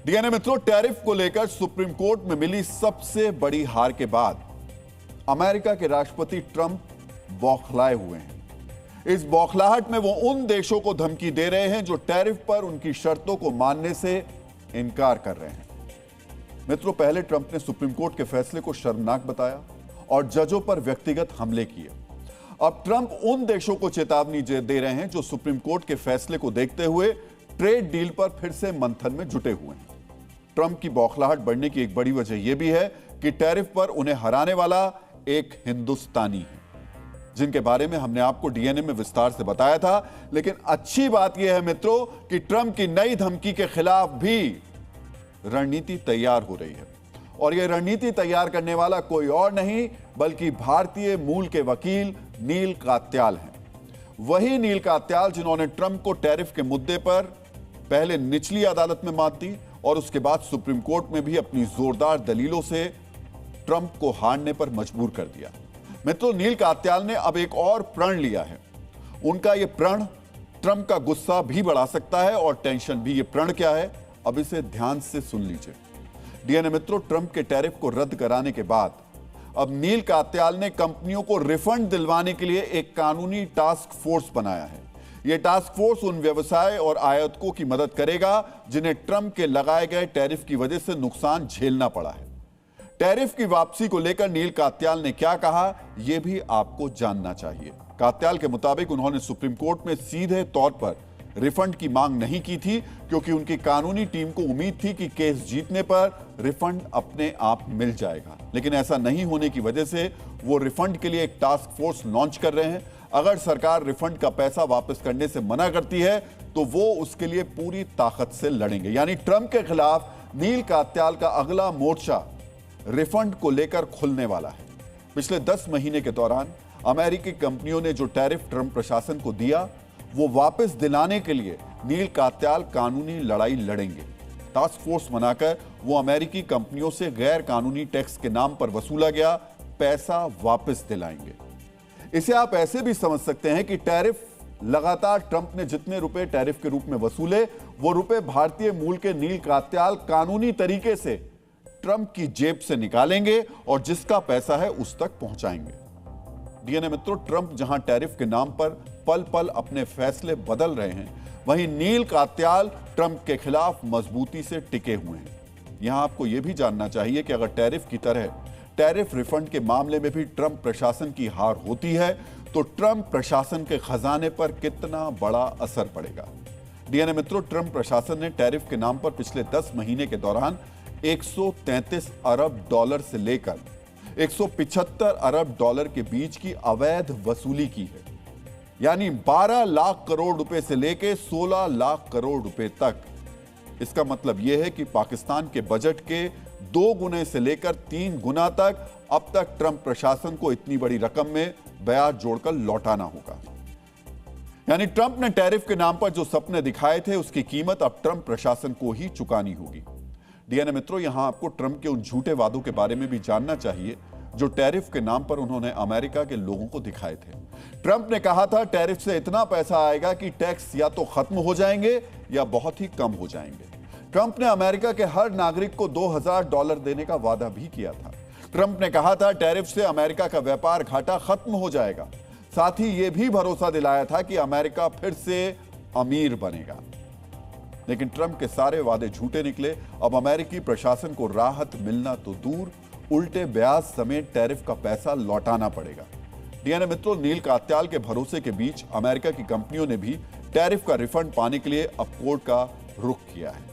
DNA मित्रों, tariff को लेकर सुप्रीम कोर्ट में मिली सबसे बड़ी हार के बाद अमेरिका के राष्ट्रपति ट्रंप बौखलाए हुए हैं। इस बौखलाहट में वो उन देशों को धमकी दे रहे हैं जो टैरिफ पर उनकी शर्तों को मानने से इनकार कर रहे हैं। मित्रों, पहले ट्रंप ने सुप्रीम कोर्ट के फैसले को शर्मनाक बताया और जजों पर व्यक्तिगत हमले किए। अब ट्रंप उन देशों को चेतावनी दे रहे हैं जो सुप्रीम कोर्ट के फैसले को देखते हुए ट्रेड डील पर फिर से मंथन में जुटे हुए हैं। ट्रंप की बौखलाहट बढ़ने की एक बड़ी वजह यह भी है कि टैरिफ पर उन्हें हराने वाला एक हिंदुस्तानी है, जिनके बारे में हमने आपको डीएनए में विस्तार से बताया था। लेकिन अच्छी बात यह है मित्रों कि ट्रंप की नई धमकी के खिलाफ भी रणनीति तैयार हो रही है, और यह रणनीति तैयार करने वाला कोई और नहीं बल्कि भारतीय मूल के वकील नील कात्याल हैं। वही नील कात्याल जिन्होंने ट्रंप को टैरिफ के मुद्दे पर पहले निचली अदालत में मात दी और उसके बाद सुप्रीम कोर्ट में भी अपनी जोरदार दलीलों से ट्रंप को हारने पर मजबूर कर दिया। मित्रों, नील कात्याल ने अब एक और प्रण लिया है। उनका यह प्रण ट्रंप का गुस्सा भी बढ़ा सकता है और टेंशन भी। यह प्रण क्या है, अब इसे ध्यान से सुन लीजिए। डीएनए मित्रों, ट्रंप के टैरिफ को रद्द कराने के बाद अब नील कात्याल ने कंपनियों को रिफंड दिलवाने के लिए एक कानूनी टास्क फोर्स बनाया है। यह टास्क फोर्स उन व्यवसाय और आयातकों की मदद करेगा जिन्हें ट्रंप के लगाए गए टैरिफ की वजह से नुकसान झेलना पड़ा है। टैरिफ की वापसी को लेकर नील कात्याल ने क्या कहा, यह भी आपको जानना चाहिए। कात्याल के मुताबिक उन्होंने सुप्रीम कोर्ट में सीधे तौर पर रिफंड की मांग नहीं की थी, क्योंकि उनकी कानूनी टीम को उम्मीद थी कि केस जीतने पर रिफंड अपने आप मिल जाएगा। लेकिन ऐसा नहीं होने की वजह से वो रिफंड के लिए एक टास्क फोर्स लॉन्च कर रहे हैं। अगर सरकार रिफंड का पैसा वापस करने से मना करती है तो वो उसके लिए पूरी ताकत से लड़ेंगे। यानी ट्रंप के खिलाफ नील कात्याल का अगला मोर्चा रिफंड को लेकर खुलने वाला है। पिछले 10 महीने के दौरान अमेरिकी कंपनियों ने जो टैरिफ ट्रंप प्रशासन को दिया वो वापस दिलाने के लिए नील कात्याल कानूनी लड़ाई लड़ेंगे। टास्क फोर्स बनाकर वो अमेरिकी कंपनियों से गैर कानूनी टैक्स के नाम पर वसूला गया पैसा वापस दिलाएंगे। इसे आप ऐसे भी समझ सकते हैं कि टैरिफ लगातार ट्रंप ने जितने रुपए टैरिफ के रूप में वसूले वो रुपए भारतीय मूल के नील कात्याल कानूनी तरीके से ट्रंप की जेब से निकालेंगे और जिसका पैसा है उस तक पहुंचाएंगे। डीएनए मित्रों, ट्रंप जहां टैरिफ के नाम पर पल पल अपने फैसले बदल रहे हैं, वहीं नील कात्याल ट्रंप के खिलाफ मजबूती से टिके हुए हैं। यहां आपको यह भी जानना चाहिए कि अगर टैरिफ की तरह टैरिफ रिफंड के मामले में भी ट्रंप प्रशासन की हार होती है तो ट्रंप प्रशासन के खजाने पर कितना बड़ा असर पड़ेगा। डीएनए मित्रों, ट्रंप प्रशासन ने टैरिफ के नाम पर पिछले 10 महीने के दौरान 133 अरब डॉलर से लेकर 175 अरब डॉलर के बीच की अवैध वसूली की है। यानी 12 लाख करोड़ रुपए से लेकर 16 लाख करोड़ रुपए तक। इसका मतलब यह है कि पाकिस्तान के बजट के 2 गुने से लेकर 3 गुना तक अब तक ट्रंप प्रशासन को इतनी बड़ी रकम में ब्याज जोड़कर लौटाना होगा। यानी ट्रंप ने टैरिफ के नाम पर जो सपने दिखाए थे उसकी कीमत अब ट्रंप प्रशासन को ही चुकानी होगी। डीएनए मित्रों, यहां आपको ट्रंप के उन झूठे वादों के बारे में भी जानना चाहिए जो टैरिफ के नाम पर उन्होंने अमेरिका के लोगों को दिखाए थे। ट्रंप ने कहा था टैरिफ से इतना पैसा आएगा कि टैक्स या तो खत्म हो जाएंगे या बहुत ही कम हो जाएंगे। ट्रंप ने अमेरिका के हर नागरिक को $2000 देने का वादा भी किया था। ट्रंप ने कहा था टैरिफ से अमेरिका का व्यापार घाटा खत्म हो जाएगा। साथ ही यह भी भरोसा दिलाया था कि अमेरिका फिर से अमीर बनेगा। लेकिन ट्रंप के सारे वादे झूठे निकले। अब अमेरिकी प्रशासन को राहत मिलना तो दूर, उल्टे ब्याज समेत टैरिफ का पैसा लौटाना पड़ेगा। डीएनए मित्रों, नील कात्याल के भरोसे के बीच अमेरिका की कंपनियों ने भी टैरिफ का रिफंड पाने के लिए अब कोर्ट का रुख किया है।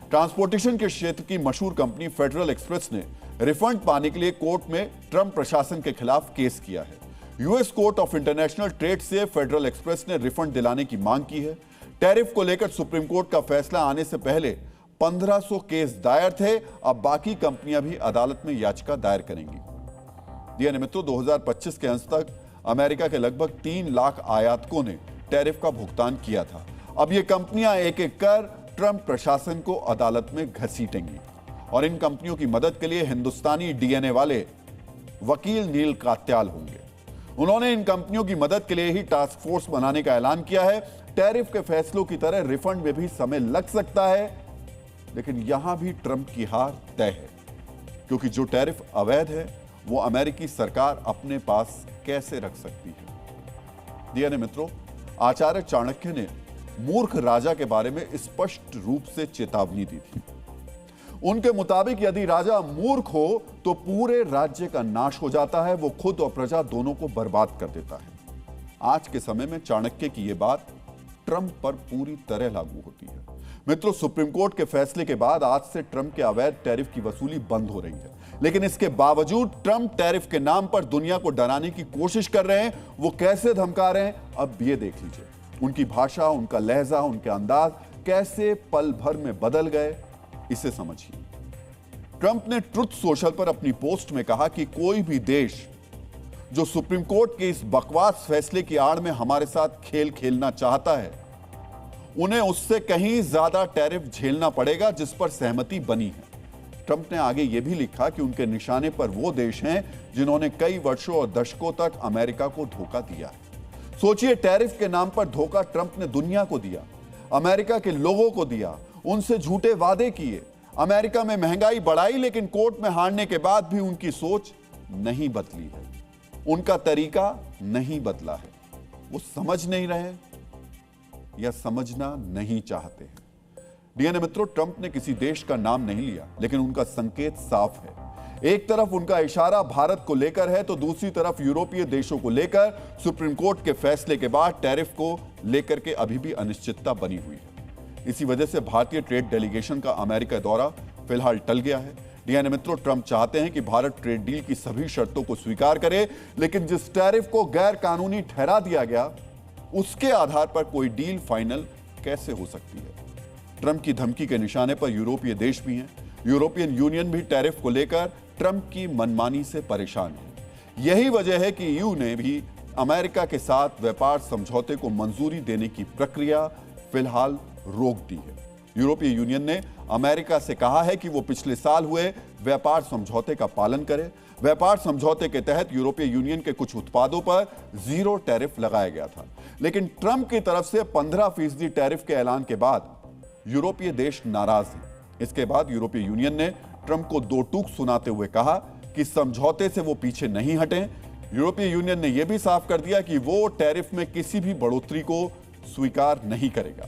ट्रांसपोर्टेशन के क्षेत्र की मशहूर कंपनी फेडरल एक्सप्रेस ने रिफंड पाने के लिए कोर्ट में ट्रंप प्रशासन के खिलाफ केस किया है। US court of international trade से फेडरल एक्सप्रेस ने रिफंड दिलाने की मांग की है। टैरिफ को लेकर सुप्रीम कोर्ट का फैसला आने से पहले 1500 केस दायर थे। अब बाकी कंपनियां भी अदालत में याचिका दायर करेंगी। डीएनए मित्रों, 2025 के अंत तक अमेरिका के लगभग 3 लाख आयातकों ने टैरिफ का भुगतान किया था। अब ये कंपनियां एक एक कर ट्रंप प्रशासन को अदालत में घसीटेंगी और इन कंपनियों की मदद के लिए हिंदुस्तानी डीएनए वाले वकील नील कात्याल होंगे। उन्होंने इन कंपनियों की मदद के लिए ही टास्क फोर्स बनाने का ऐलान किया है। टैरिफ के फैसलों की तरह रिफंड में भी समय लग सकता है, लेकिन यहां भी ट्रंप की हार तय है, क्योंकि जो टैरिफ अवैध है वो अमेरिकी सरकार अपने पास कैसे रख सकती है। डीएनए मित्रों, आचार्य चाणक्य ने मूर्ख राजा के बारे में स्पष्ट रूप से चेतावनी दी थी। उनके मुताबिक यदि राजा मूर्ख हो तो पूरे राज्य का नाश हो जाता है, वो खुद और प्रजा दोनों को बर्बाद कर देता है। आज के समय में चाणक्य की यह बात ट्रंप पर पूरी तरह लागू होती है। मित्रों, सुप्रीम कोर्ट के फैसले के बाद आज से ट्रंप के अवैध टैरिफ की वसूली बंद हो रही है, लेकिन इसके बावजूद ट्रंप टैरिफ के नाम पर दुनिया को डराने की कोशिश कर रहे हैं। वो कैसे धमका रहे हैं, अब ये देख लीजिए। उनकी भाषा, उनका लहजा, उनके अंदाज कैसे पल भर में बदल गए, इसे समझिए। ट्रंप ने ट्रुथ सोशल पर अपनी पोस्ट में कहा कि कोई भी देश जो सुप्रीम कोर्ट के इस बकवास फैसले की आड़ में हमारे साथ खेल खेलना चाहता है, उन्हें उससे कहीं ज्यादा टैरिफ झेलना पड़ेगा जिस पर सहमति बनी है। ट्रंप ने आगे यह भी लिखा कि उनके निशाने पर वो देश हैं जिन्होंने कई वर्षों और दशकों तक अमेरिका को धोखा दिया है। सोचिए, टैरिफ के नाम पर धोखा ट्रंप ने दुनिया को दिया, अमेरिका के लोगों को दिया, उनसे झूठे वादे किए, अमेरिका में महंगाई बढ़ाई, लेकिन कोर्ट में हारने के बाद भी उनकी सोच नहीं बदली है, उनका तरीका नहीं बदला है। वो समझ नहीं रहे या समझना नहीं चाहते हैं। डीएनए मित्रों, ट्रंप ने किसी देश का नाम नहीं लिया, लेकिन उनका संकेत साफ है। एक तरफ उनका इशारा भारत को लेकर है तो दूसरी तरफ यूरोपीय देशों को लेकर सुप्रीम कोर्ट के फैसले के बाद टैरिफ को लेकर के अभी भी अनिश्चितता बनी हुई है। इसी वजह से भारतीय ट्रेड डेलीगेशन का अमेरिका दौरा फिलहाल टल गया है। डीएनए मित्रों, ट्रंप चाहते हैं कि भारत ट्रेड डील की सभी शर्तों को स्वीकार करे, लेकिन जिस टैरिफ को गैर कानूनी ठहरा दिया गया उसके आधार पर कोई डील फाइनल कैसे हो सकती है। ट्रंप की धमकी के निशाने पर यूरोपीय देश भी हैं। यूरोपियन यूनियन भी टैरिफ को लेकर ट्रंप की मनमानी से परेशान है। यही वजह है कि ईयू ने भी अमेरिका के साथ व्यापार समझौते को मंजूरी देने की प्रक्रिया फिलहाल रोक दी है। यूरोपीय यूनियन ने अमेरिका से कहा है कि वो पिछले साल हुए व्यापार समझौते का पालन करे। व्यापार समझौते के तहत यूरोपीय यूनियन के कुछ उत्पादों पर 0 टैरिफ लगाया गया था, लेकिन ट्रंप की तरफ से 15% टैरिफ के ऐलान के बाद यूरोपीय देश नाराज हैं। इसके बाद यूरोपीय यूनियन ने ट्रंप को 2 टूक सुनाते हुए कहा कि समझौते से वो पीछे नहीं हटें। यूरोपीय यूनियन ने यह भी साफ कर दिया कि वो टैरिफ में किसी भी बढ़ोतरी को स्वीकार नहीं करेगा।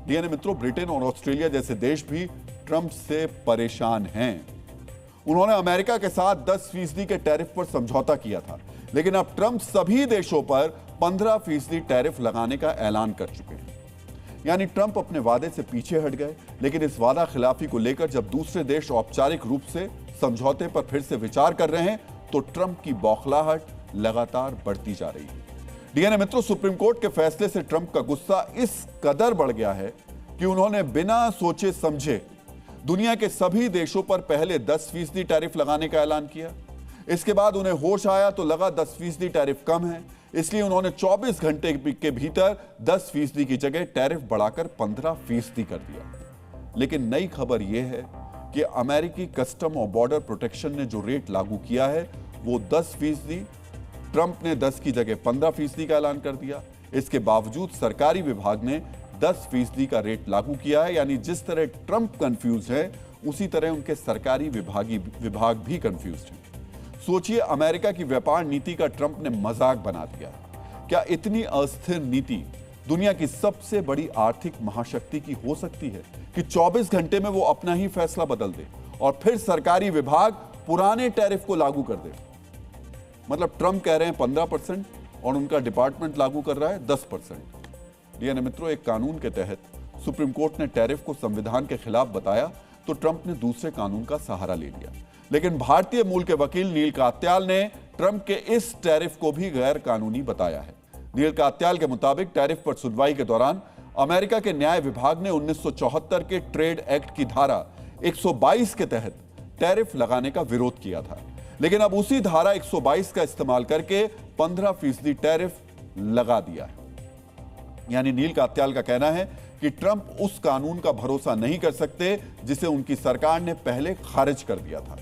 डीएनए मित्रों, ब्रिटेन और ऑस्ट्रेलिया जैसे देश भी ट्रंप से परेशान हैं। उन्होंने अमेरिका के साथ 10% के टैरिफ पर समझौता किया था, लेकिन अब ट्रंप सभी देशों पर 15% टैरिफ लगाने का ऐलान कर चुके हैं। यानी ट्रंप अपने वादे से पीछे हट गए, लेकिन इस वादा खिलाफी को लेकर जब दूसरे देश औपचारिक रूप से समझौते पर फिर से विचार कर रहे हैं तो ट्रंप की बौखलाहट लगातार बढ़ती जा रही है। डीएनए मित्रों, सुप्रीम कोर्ट के फैसले से ट्रंप का गुस्सा इस कदर बढ़ गया है कि उन्होंने बिना सोचे समझे दुनिया के सभी देशों पर पहले 10% टैरिफ लगाने का ऐलान किया। इसके बाद उन्हें होश आया तो लगा 10% टैरिफ कम है, इसलिए उन्होंने 24 घंटे के भीतर 10% की जगह टैरिफ बढ़ाकर 15% कर दिया। लेकिन नई खबर यह है कि अमेरिकी कस्टम और बॉर्डर प्रोटेक्शन ने जो रेट लागू किया है वो 10%, ट्रंप ने 10 की जगह 15% का ऐलान कर दिया। इसके बावजूद सरकारी विभाग ने 10% का रेट लागू किया है। यानी जिस तरह ट्रंप कंफ्यूज है उसी तरह उनके सरकारी विभाग भी कंफ्यूज है। सोचिए, अमेरिका की व्यापार नीति का ट्रंप ने मजाक बना दिया। क्या इतनी अस्थिर नीति दुनिया की सबसे बड़ी आर्थिक महाशक्ति की हो सकती है कि 24 घंटे में वो अपना ही फैसला बदल दे और फिर सरकारी विभाग पुराने टैरिफ को लागू कर दे? मतलब ट्रंप कह रहे हैं 15% और उनका डिपार्टमेंट लागू कर रहा है 10%। डीएनए मित्रों, एक कानून के तहत सुप्रीम कोर्ट ने टैरिफ को संविधान के खिलाफ बताया तो ट्रंप ने दूसरे कानून का सहारा ले लिया। लेकिन भारतीय मूल के वकील नील कात्याल ने ट्रंप के इस टैरिफ को भी गैर कानूनी बताया है। नील कात्याल के मुताबिक टैरिफ पर सुनवाई के दौरान अमेरिका के न्याय विभाग ने 1974 के ट्रेड एक्ट की धारा 122 के तहत टैरिफ लगाने का विरोध किया था, लेकिन अब उसी धारा 122 का इस्तेमाल करके 15% टैरिफ लगा दिया है। यानी नील कात्याल का कहना है कि ट्रंप उस कानून का भरोसा नहीं कर सकते जिसे उनकी सरकार ने पहले खारिज कर दिया था।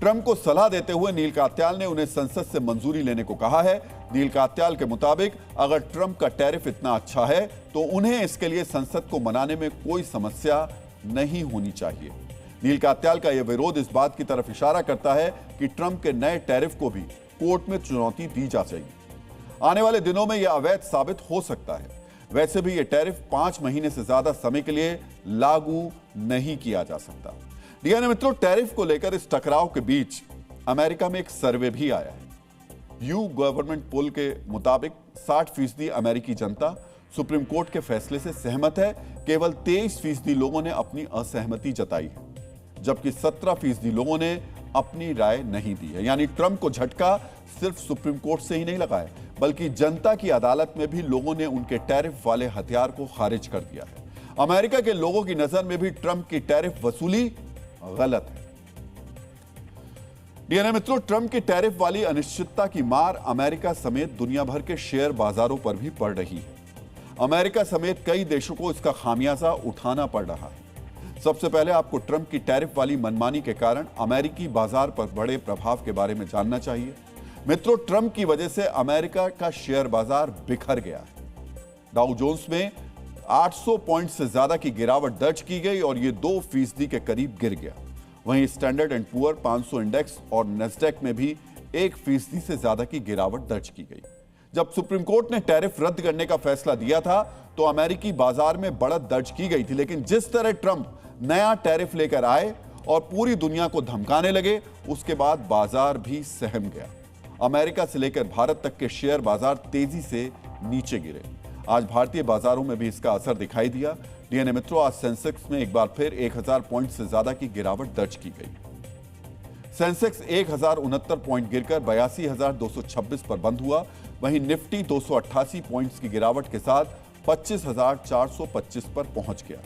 ट्रंप को सलाह देते हुए नील कात्याल ने उन्हें संसद से मंजूरी लेने को कहा है। नील कात्याल के मुताबिक अगर ट्रंप का टैरिफ इतना अच्छा है तो उन्हें इसके लिए संसद को मनाने में कोई समस्या नहीं होनी चाहिए। नील कात्याल का यह विरोध इस बात की तरफ इशारा करता है कि ट्रंप के नए टैरिफ को भी कोर्ट में चुनौती दी जा चाहिए। आने वाले दिनों में यह अवैध साबित हो सकता है। वैसे भी यह टैरिफ 5 महीने से ज्यादा समय के लिए लागू नहीं किया जा सकता। डीएनए मित्रों, टैरिफ को लेकर इस टकराव के बीच अमेरिका में एक सर्वे भी आया है। यू गवर्नमेंट पोल के मुताबिक 60% अमेरिकी जनता सुप्रीम कोर्ट के फैसले से सहमत है। केवल 23% लोगों ने अपनी असहमति जताई है, जबकि 17% लोगों ने अपनी राय नहीं दी है। यानी ट्रंप को झटका सिर्फ सुप्रीम कोर्ट से ही नहीं लगा है, बल्कि जनता की अदालत में भी लोगों ने उनके टैरिफ वाले हथियार को खारिज कर दिया है। अमेरिका के लोगों की नजर में भी ट्रंप की टैरिफ वसूली गलत है। डीएनए मित्रों, ट्रंप की टैरिफ वाली अनिश्चितता की मार अमेरिका समेत दुनिया भर के शेयर बाजारों पर भी पड़ रही है। अमेरिका समेत कई देशों को इसका खामियाजा उठाना पड़ रहा है। सबसे पहले आपको ट्रंप की टैरिफ वाली मनमानी के कारण अमेरिकी बाजार पर बड़े प्रभाव के बारे में जानना चाहिए। मित्रों, ट्रंप की वजह से अमेरिका का शेयर बाजार बिखर गया है। डाउ जोन्स में 800 पॉइंट से ज्यादा की गिरावट दर्ज की गई और यह 2% के करीब गिर गया। वहीं स्टैंडर्ड एंड पुअर 500 इंडेक्स और नेस्डेक में भी 1% से ज्यादा की गिरावट दर्ज की गई। जब सुप्रीम कोर्ट ने टैरिफ रद्द करने का फैसला दिया था तो अमेरिकी बाजार में बढ़त दर्ज की गई थी, लेकिन जिस तरह ट्रंप नया टैरिफ लेकर आए और पूरी दुनिया को धमकाने लगे, उसके बाद बाजार भी सहम गया। अमेरिका से लेकर भारत तक के शेयर बाजार तेजी से नीचे गिरे। आज भारतीय बाजारों में भी इसका असर दिखाई दिया। डीएनए मित्रों, आज सेंसेक्स में एक बार फिर 1000 पॉइंट से ज्यादा की गिरावट दर्ज की गई। सेंसेक्स 1069 पॉइंट गिरकर 82,226 पर बंद हुआ। वहीं निफ्टी 288 पॉइंट्स की गिरावट के साथ 25,425 पर पहुंच गया।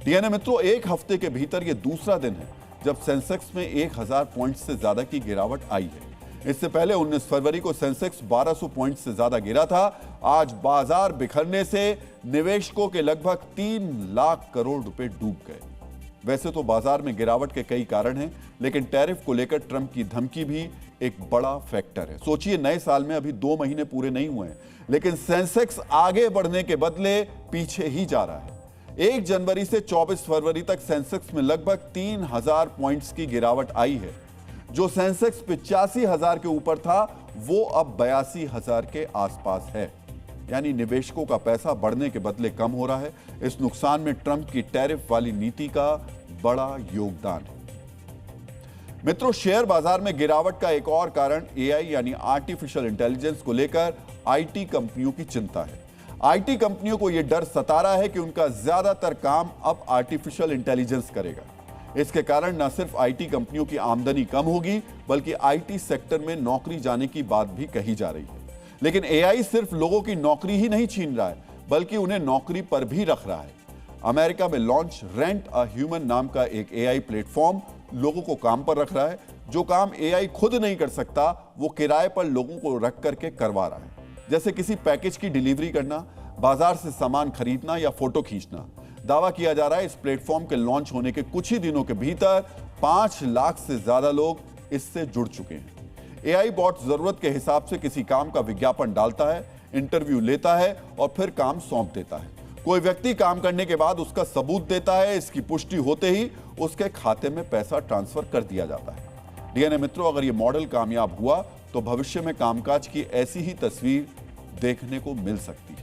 डीएनए मित्रों, एक हफ्ते के भीतर यह दूसरा दिन है जब सेंसेक्स में 1000 पॉइंट से ज्यादा की गिरावट आई है। इससे पहले 19 फरवरी को सेंसेक्स 1200 पॉइंट से ज्यादा गिरा था। आज बाजार बिखरने से निवेशकों के लगभग 3 लाख करोड़ रुपए डूब गए। वैसे तो बाजार में गिरावट के कई कारण हैं, लेकिन टैरिफ को लेकर ट्रंप की धमकी भी एक बड़ा फैक्टर है। सोचिए, नए साल में अभी 2 महीने पूरे नहीं हुए हैं, लेकिन सेंसेक्स आगे बढ़ने के बदले पीछे ही जा रहा है। 1 जनवरी से 24 फरवरी तक सेंसेक्स में लगभग 3000 पॉइंट्स की गिरावट आई है। जो सेंसेक्स 85,000 के ऊपर था, वो अब 82,000 के आसपास है। यानी निवेशकों का पैसा बढ़ने के बदले कम हो रहा है। इस नुकसान में ट्रंप की टैरिफ वाली नीति का बड़ा योगदान है। मित्रों, शेयर बाजार में गिरावट का एक और कारण एआई यानी आर्टिफिशियल इंटेलिजेंस को लेकर आईटी कंपनियों की चिंता है। आईटी कंपनियों को यह डर सता रहा है कि उनका ज्यादातर काम अब आर्टिफिशियल इंटेलिजेंस करेगा। इसके कारण न सिर्फ आईटी कंपनियों की आमदनी कम होगी, बल्कि आईटी सेक्टर में नौकरी जाने की बात भी कही जा रही है। लेकिन एआई सिर्फ लोगों की नौकरी ही नहीं छीन रहा है, बल्कि उन्हें नौकरी पर भी रख रहा है। अमेरिका में लॉन्च रेंट अ ह्यूमन नाम का एक एआई प्लेटफॉर्म लोगों को काम पर रख रहा है। जो काम एआई खुद नहीं कर सकता, वो किराए पर लोगों को रख करके करवा रहा है। जैसे किसी पैकेज की डिलीवरी करना, बाजार से सामान खरीदना या फोटो खींचना। दावा किया जा रहा है इस प्लेटफॉर्म के लॉन्च होने के कुछ ही दिनों के भीतर 5 लाख से ज्यादा लोग इससे जुड़ चुके हैं। एआई बॉट जरूरत के हिसाब से किसी काम का विज्ञापन डालता है, इंटरव्यू लेता है और फिर काम सौंप देता है। कोई व्यक्ति काम करने के बाद उसका सबूत देता है। इसकी पुष्टि होते ही उसके खाते में पैसा ट्रांसफर कर दिया जाता है। डीएनए मित्रों, अगर यह मॉडल कामयाब हुआ तो भविष्य में कामकाज की ऐसी ही तस्वीर देखने को मिल सकती है।